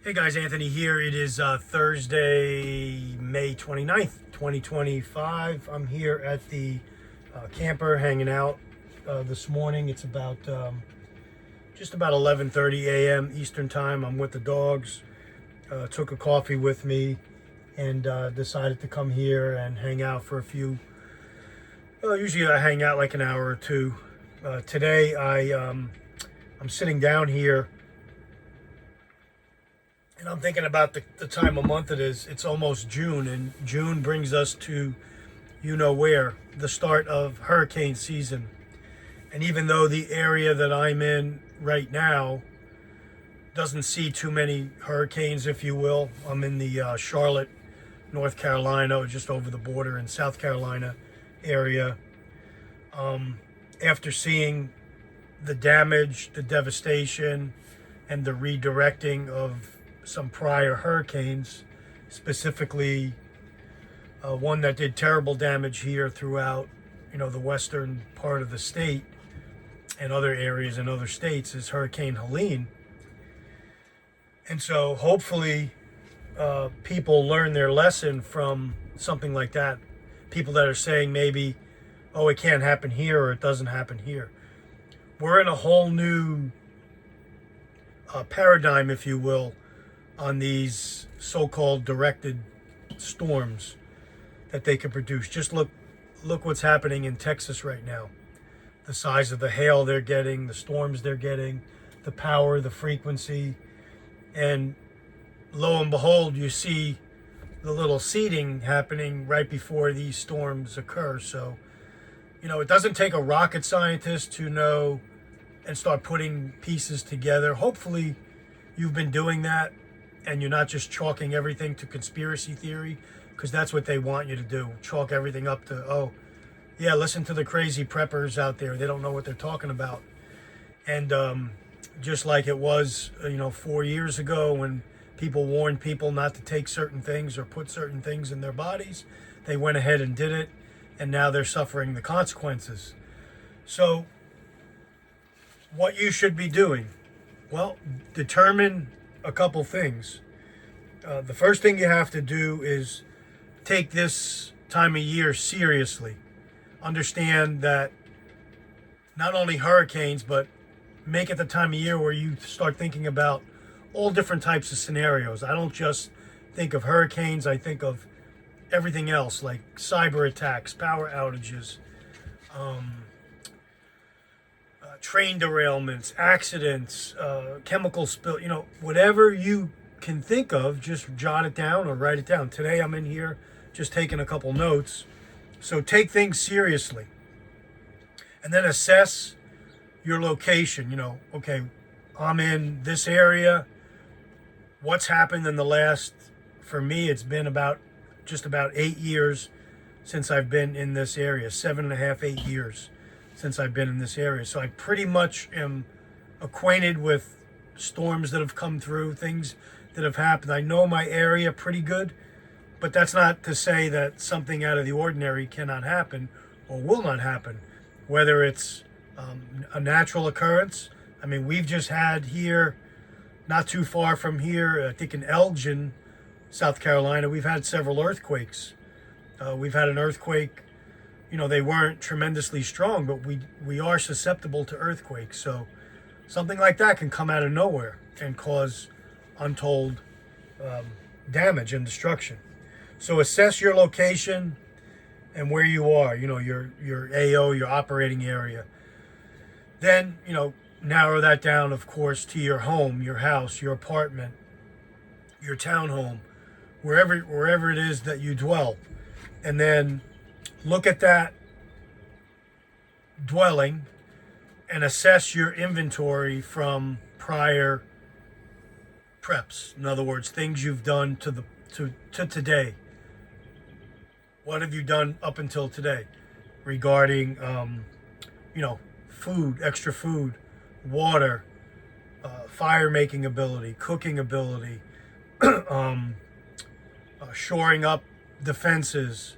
Hey guys, Anthony here. It is Thursday, May 29th, 2025. I'm here at the camper hanging out this morning. It's about just about 11:30 a.m. Eastern time. I'm with the dogs. Took a coffee with me and decided to come here and hang out for a few. Usually I hang out like an hour or two. Today I'm sitting down here and I'm thinking about the time of month it is. It's almost June, and June brings us to you know where, the start of hurricane season. And even though the area that I'm in right now doesn't see too many hurricanes, if you will, I'm in the Charlotte, North Carolina, just over the border in South Carolina area. After seeing the damage, the devastation, and the redirecting of some prior hurricanes, specifically one that did terrible damage here throughout, the western part of the state and other areas in other states, is Hurricane Helene. And so hopefully people learn their lesson from something like that. People that are saying maybe, oh, it can't happen here or it doesn't happen here. We're in a whole new paradigm, if you will, on these so-called directed storms that they can produce. Just look what's happening in Texas right now. The size of the hail they're getting, the storms they're getting, the power, the frequency. And lo and behold, you see the little seeding happening right before these storms occur. So, it doesn't take a rocket scientist to know and start putting pieces together. Hopefully you've been doing that, and you're not just chalking everything to conspiracy theory, because that's what they want you to do. Chalk everything up to, oh, yeah, listen to the crazy preppers out there. They don't know what they're talking about. And just like it was, 4 years ago when people warned people not to take certain things or put certain things in their bodies, they went ahead and did it, and now they're suffering the consequences. So what you should be doing, well, determine a couple things. The first thing you have to do is take this time of year seriously. Understand that not only hurricanes, but make it the time of year where you start thinking about all different types of scenarios. I don't just think of hurricanes, I think of everything else, like cyber attacks, power outages, train derailments, accidents, chemical spill, whatever you can think of, just jot it down or write it down. Today I'm in here just taking a couple notes. So take things seriously. And then assess your location. Okay, I'm in this area. What's happened in the last, for me, it's been just about 8 years since I've been in this area. 7.5, 8 years since I've been in this area. So I pretty much am acquainted with storms that have come through, things that have happened. I know my area pretty good, but that's not to say that something out of the ordinary cannot happen or will not happen, whether it's a natural occurrence. I mean, we've just had here, not too far from here, I think in Elgin, South Carolina, we've had several earthquakes. We've had an earthquake. They weren't tremendously strong, but we are susceptible to earthquakes. So something like that can come out of nowhere and cause untold damage and destruction. So assess your location and where you are, your AO, your operating area. Then, narrow that down, of course, to your home, your house, your apartment, your townhome, wherever it is that you dwell. And then look at that dwelling and assess your inventory from prior preps. In other words, things you've done to today. What have you done up until today regarding, food, extra food, water, fire making ability, cooking ability, shoring up defenses,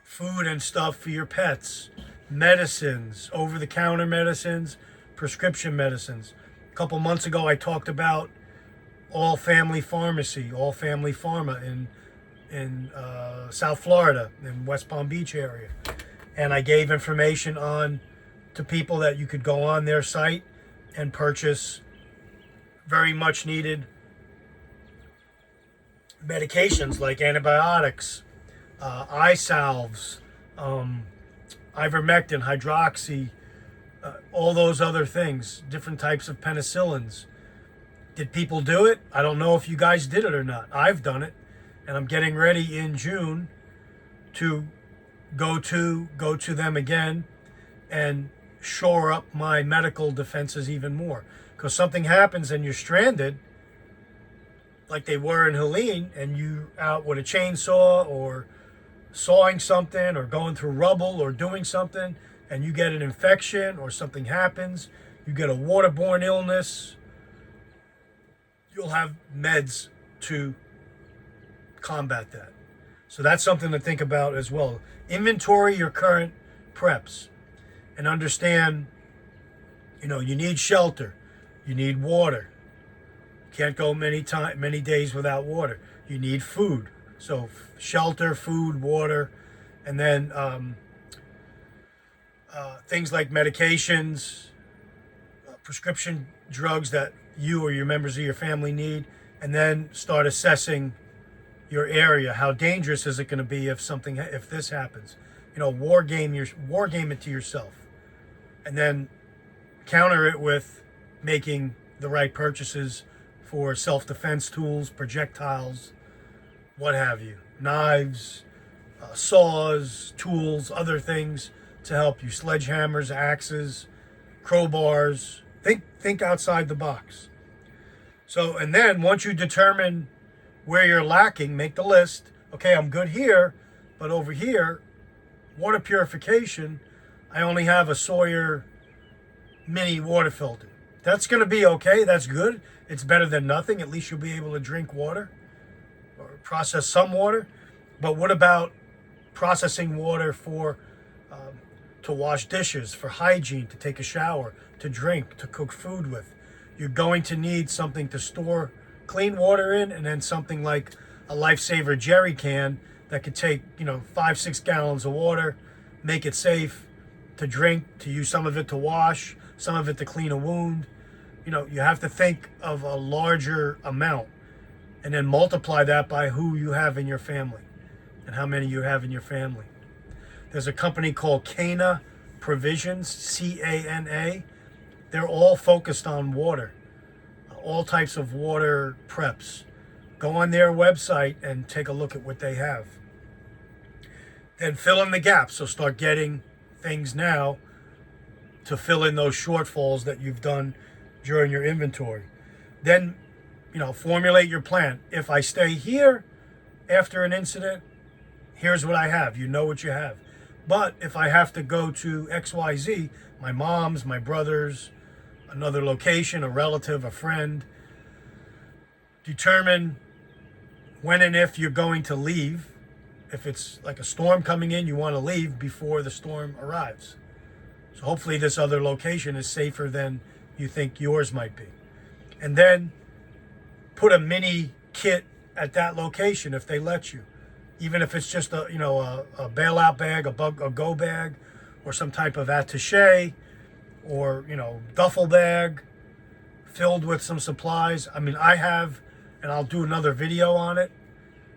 food and stuff for your pets, medicines, over-the-counter medicines, prescription medicines. A couple months ago, I talked about All Family Pharmacy, All Family Pharma in South Florida, in West Palm Beach area. And I gave information on to people that you could go on their site and purchase very much needed medications like antibiotics, eye salves, ivermectin, hydroxy, all those other things, different types of penicillins. Did people do it? I don't know if you guys did it or not. I've done it, and I'm getting ready in June to go to them again and shore up my medical defenses even more. Because something happens and you're stranded, like they were in Helene, and you out with a chainsaw or sawing something or going through rubble or doing something, and you get an infection or something happens, you get a waterborne illness, you'll have meds to combat that. So that's something to think about as well. Inventory your current preps and understand, you need shelter, you need water. You can't go many days without water. You need food. So shelter, food, water, and then things like medications, prescription drugs that you or your members of your family need, and then start assessing your area. How dangerous is it going to be if this happens? War game it to yourself, and then counter it with making the right purchases for self-defense tools, projectiles, what have you, knives, saws, tools, other things to help you, sledgehammers, axes, crowbars. Think outside the box. So, and then once you determine where you're lacking, make the list. Okay, I'm good here, but over here, water purification, I only have a Sawyer mini water filter. That's going to be okay. That's good. It's better than nothing. At least you'll be able to drink water or process some water. But what about processing water for to wash dishes, for hygiene, to take a shower, to drink, to cook food with? You're going to need something to store clean water in, and then something like a Lifesaver jerry can that could take 5-6 gallons of water, make it safe to drink, to use some of it to wash, some of it to clean a wound. You have to think of a larger amount and then multiply that by who you have in your family and how many you have in your family. There's a company called Cana Provisions, CANA. They're all focused on water, all types of water preps. Go on their website and take a look at what they have. Then fill in the gaps. So start getting things now to fill in those shortfalls that you've done during your inventory. Then, formulate your plan. If I stay here after an incident, here's what I have. You know what you have. But if I have to go to XYZ, my mom's, my brother's, another location, a relative, a friend, determine when and if you're going to leave. If it's like a storm coming in, you want to leave before the storm arrives. So hopefully this other location is safer than you think yours might be. And then put a mini kit at that location if they let you. Even if it's just a bailout bag, a go bag, or some type of attaché, or duffel bag filled with some supplies. I mean, I have, and I'll do another video on it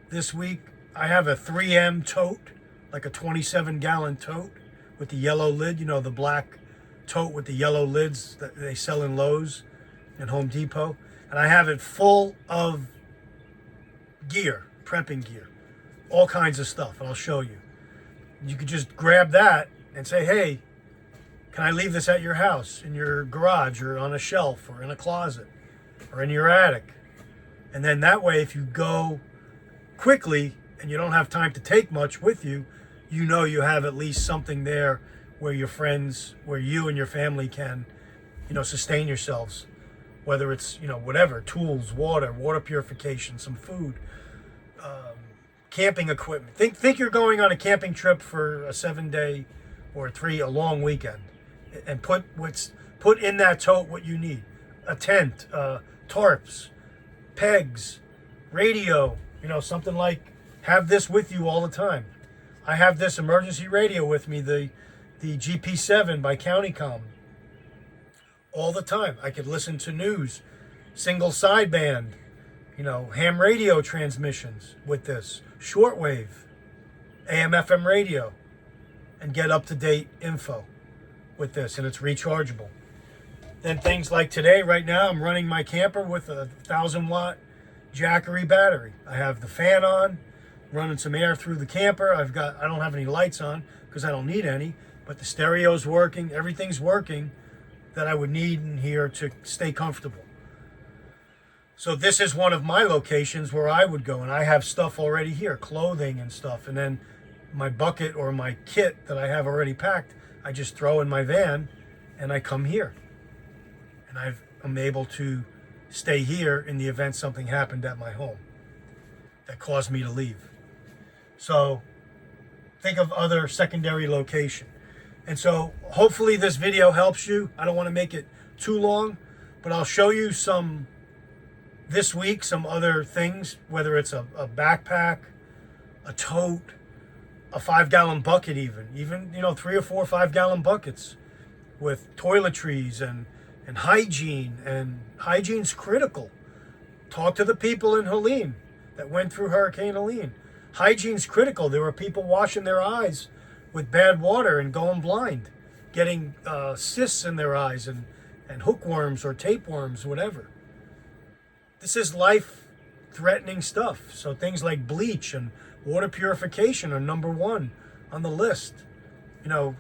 this week, I have a 3M tote, like a 27-gallon tote with the yellow lid, the black tote with the yellow lids that they sell in Lowe's and Home Depot. And I have it full of gear, prepping gear, all kinds of stuff, and I'll show you. You could just grab that and say, hey, can I leave this at your house, in your garage, or on a shelf, or in a closet, or in your attic? And then that way, if you go quickly and you don't have time to take much with you, you have at least something there where your friends, where you and your family can, sustain yourselves. Whether it's, whatever, tools, water purification, some food, camping equipment. Think you're going on a camping trip for a 7-day or a long weekend, and put in that tote what you need: a tent, tarps, pegs, radio, something like have this with you all the time. I have this emergency radio with me, the GP7 by CountyCom, all the time. I could listen to news, single sideband, ham radio transmissions with this, shortwave, AM FM radio, and get up-to-date info with this, and it's rechargeable. Then things like today, right now, I'm running my camper with a 1,000-watt Jackery battery. I have the fan on, running some air through the camper. I don't have any lights on because I don't need any, but the stereo's working, everything's working that I would need in here to stay comfortable. So this is one of my locations where I would go, and I have stuff already here, clothing and stuff, and then my bucket or my kit that I have already packed, I just throw in my van and I come here. And I'm able to stay here in the event something happened at my home that caused me to leave. So think of other secondary location. And so hopefully this video helps you. I don't want to make it too long, but I'll show you this week some other things, whether it's a backpack, a tote, a 5-gallon bucket, even 3 or 4 5-gallon buckets with toiletries and hygiene. And hygiene's critical. Talk to the people in Helene that went through Hurricane Helene. Hygiene's critical. There were people washing their eyes with bad water and going blind, getting cysts in their eyes and hookworms or tapeworms, whatever. This is life-threatening stuff. So things like bleach and water purification are number one on the list.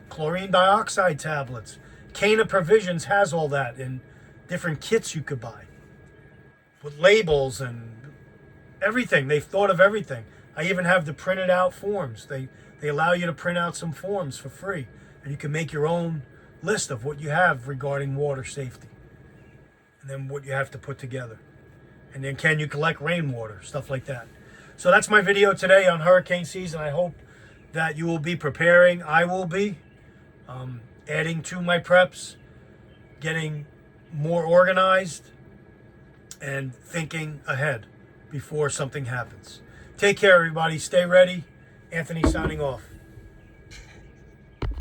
Chlorine dioxide tablets. Cana Provisions has all that in different kits you could buy with labels and everything. They've thought of everything. I even have the printed out forms. They allow you to print out some forms for free, and you can make your own list of what you have regarding water safety and then what you have to put together. And then can you collect rainwater, stuff like that. So that's my video today on hurricane season. I hope that you will be preparing. I will be adding to my preps, getting more organized, and thinking ahead before something happens. Take care, everybody. Stay ready. Anthony signing off.